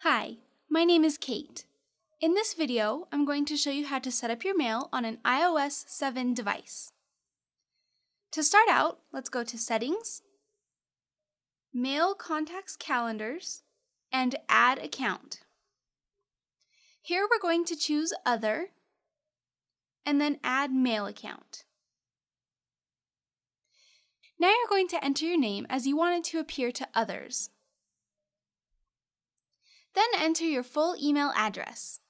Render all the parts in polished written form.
Hi, my name is Kate. In this video, I'm going to show you how to set up your mail on an iOS 7 device. To start out, let's go to Settings, Mail Contacts Calendars, and Add Account. Here we're going to choose Other, and then Add Mail Account. Now you're going to enter your name as you want it to appear to others. Then enter your full email address.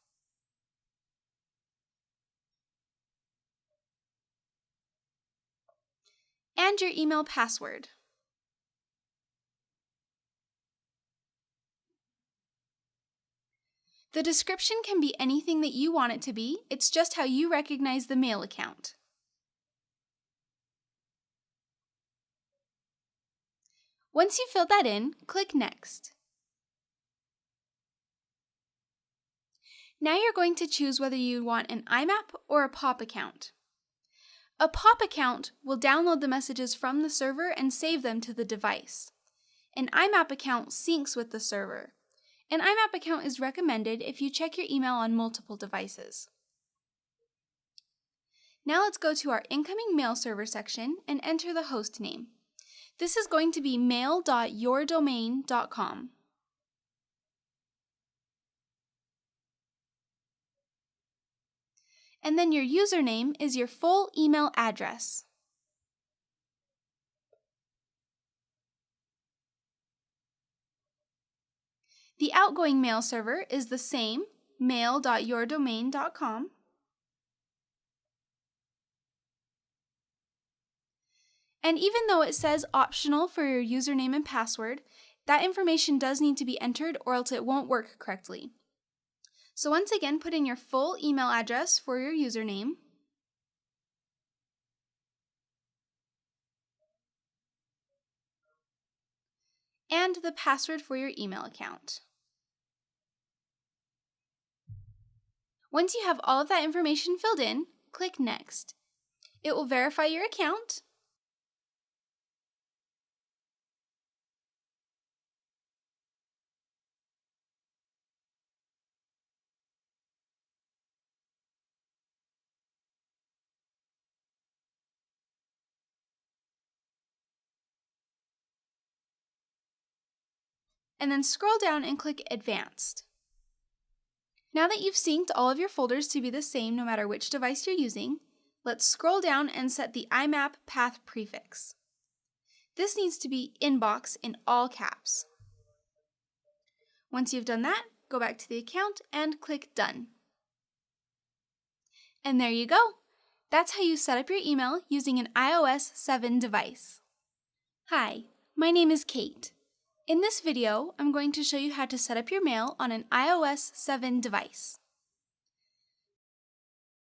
And your email password. The description can be anything that you want it to be, it's just how you recognize the mail account. Once you've filled that in, click Next. Now you're going to choose whether you want an IMAP or a POP account. A POP account will download the messages from the server and save them to the device. An IMAP account syncs with the server. An IMAP account is recommended if you check your email on multiple devices. Now let's go to our incoming mail server section and enter the host name. This is going to be mail.yourdomain.com. And then your username is your full email address. The outgoing mail server is the same, mail.yourdomain.com. And even though it says optional for your username and password, that information does need to be entered or else it won't work correctly. So once again, put in your full email address for your username, and the password for your email account. Once you have all of that information filled in, click Next. It will verify your account, and then scroll down and click Advanced. Now that you've synced all of your folders to be the same no matter which device you're using, let's scroll down and set the IMAP path prefix. This needs to be inbox in all caps. Once you've done that, go back to the account and click Done. And there you go! That's how you set up your email using an iOS 7 device. Hi, my name is Kate. In this video, I'm going to show you how to set up your mail on an iOS 7 device.